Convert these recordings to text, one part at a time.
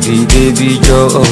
Davido,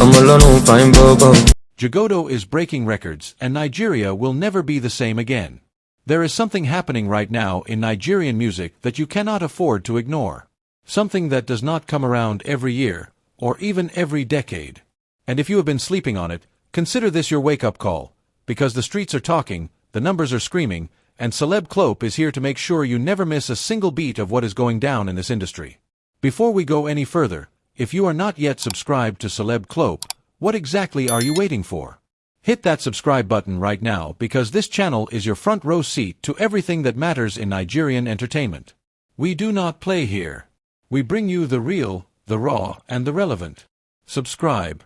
I'm alone, fine bobo. Jagodo is breaking records, and Nigeria will never be the same again. There is something happening right now in Nigerian music that you cannot afford to ignore. Something that does not come around every year, or even every decade. And if you have been sleeping on it, consider this your wake-up call, because the streets are talking, the numbers are screaming, and Celeb Clope is here to make sure you never miss a single beat of what is going down in this industry. Before we go any further, if you are not yet subscribed to Celeb Clope, what exactly are you waiting for? Hit that subscribe button right now because this channel is your front row seat to everything that matters in Nigerian entertainment. We do not play here. We bring you the real, the raw, and the relevant. Subscribe.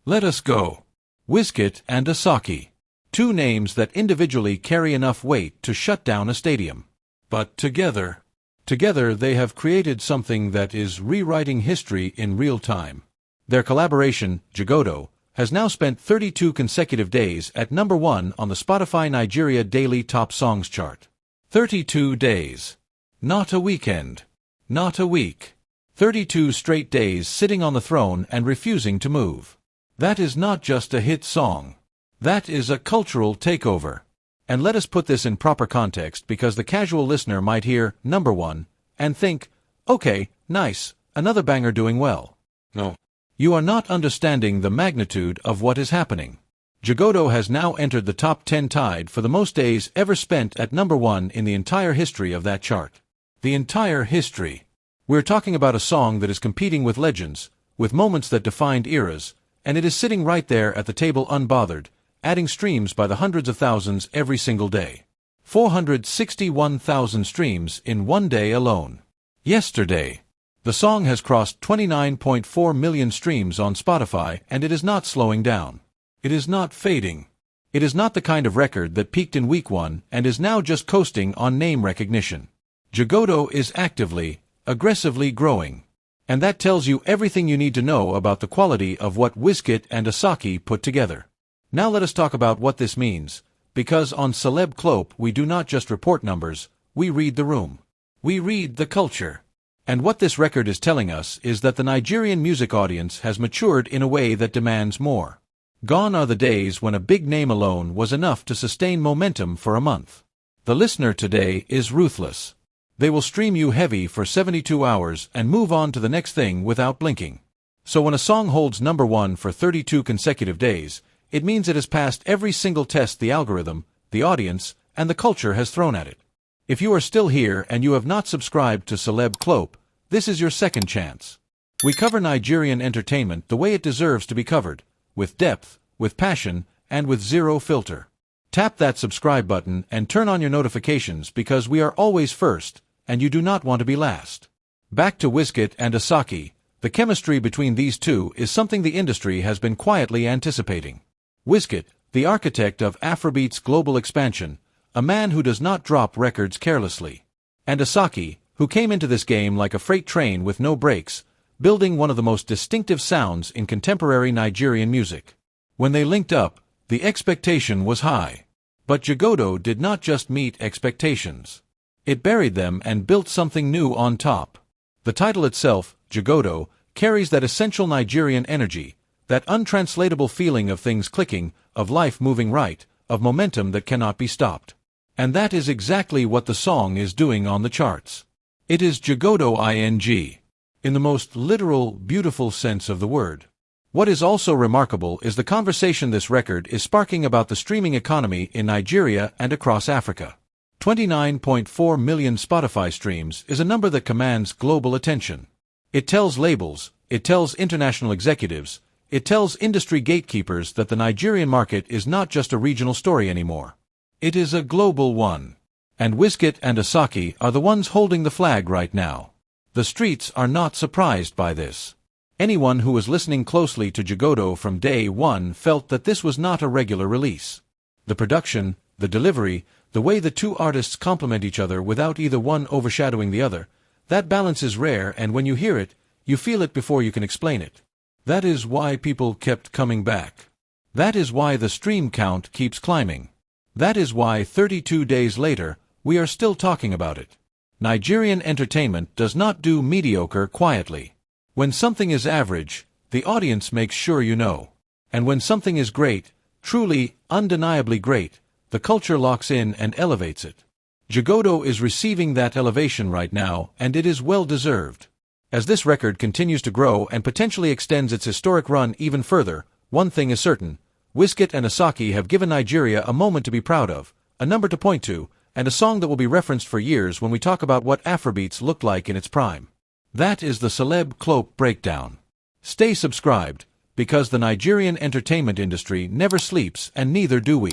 Let us go. Wizkid and Asake. Two names that individually carry enough weight to shut down a stadium. But together they have created something that is rewriting history in real time. Their collaboration, Jagodo, has now spent 32 consecutive days at number 1 on the Spotify Nigeria Daily Top Songs chart. 32 days. Not a weekend. Not a week. 32 straight days sitting on the throne and refusing to move. That is not just a hit song. That is a cultural takeover. And let us put this in proper context because the casual listener might hear number 1 and think, okay, nice, another banger doing well. No. You are not understanding the magnitude of what is happening. Jagodo has now entered the top 10 tied for the most days ever spent at number 1 in the entire history of that chart. The entire history. We're talking about a song that is competing with legends, with moments that defined eras, and it is sitting right there at the table unbothered, adding streams by the hundreds of thousands every single day. 461,000 streams in one day alone. Yesterday. The song has crossed 29.4 million streams on Spotify and it is not slowing down. It is not fading. It is not the kind of record that peaked in week 1 and is now just coasting on name recognition. Jagodo is actively, aggressively growing. And that tells you everything you need to know about the quality of what Wizkid and Asake put together. Now let us talk about what this means, because on Celeb Clope we do not just report numbers, we read the room. We read the culture. And what this record is telling us is that the Nigerian music audience has matured in a way that demands more. Gone are the days when a big name alone was enough to sustain momentum for a month. The listener today is ruthless. They will stream you heavy for 72 hours and move on to the next thing without blinking. So when a song holds number 1 for 32 consecutive days, it means it has passed every single test the algorithm, the audience, and the culture has thrown at it. If you are still here and you have not subscribed to Celeb Clope, this is your second chance. We cover Nigerian entertainment the way it deserves to be covered, with depth, with passion, and with zero filter. Tap that subscribe button and turn on your notifications because we are always first, and you do not want to be last. Back to Wizkid and Asake, the chemistry between these two is something the industry has been quietly anticipating. Wizkid, the architect of Afrobeat's global expansion, a man who does not drop records carelessly. And Asake, who came into this game like a freight train with no brakes, building one of the most distinctive sounds in contemporary Nigerian music. When they linked up, the expectation was high. But Jagodo did not just meet expectations. It buried them and built something new on top. The title itself, Jagodo, carries that essential Nigerian energy, that untranslatable feeling of things clicking, of life moving right, of momentum that cannot be stopped. And that is exactly what the song is doing on the charts. It is Jagodo ing. In the most literal, beautiful sense of the word. What is also remarkable is the conversation this record is sparking about the streaming economy in Nigeria and across Africa. 29.4 million Spotify streams is a number that commands global attention. It tells labels, it tells international executives, it tells industry gatekeepers that the Nigerian market is not just a regional story anymore. It is a global one. And Wizkid and Asake are the ones holding the flag right now. The streets are not surprised by this. Anyone who was listening closely to Jagodo from day 1 felt that this was not a regular release. The production, the delivery, the way the two artists complement each other without either one overshadowing the other, that balance is rare, and when you hear it, you feel it before you can explain it. That is why people kept coming back. That is why the stream count keeps climbing. That is why 32 days later, we are still talking about it. Nigerian entertainment does not do mediocre quietly. When something is average, the audience makes sure you know. And when something is great, truly, undeniably great, the culture locks in and elevates it. Davido is receiving that elevation right now, and it is well deserved. As this record continues to grow and potentially extends its historic run even further, one thing is certain: wizkid and Asake have given Nigeria a moment to be proud of, a number to point to, and a song that will be referenced for years when we talk about what Afrobeats looked like in its prime. That is the Celeb Cloak Breakdown. Stay subscribed, because the Nigerian entertainment industry never sleeps, and neither do we.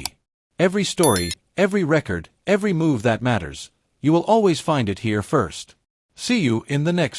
Every story, every record, every move that matters, you will always find it here first. See you in the next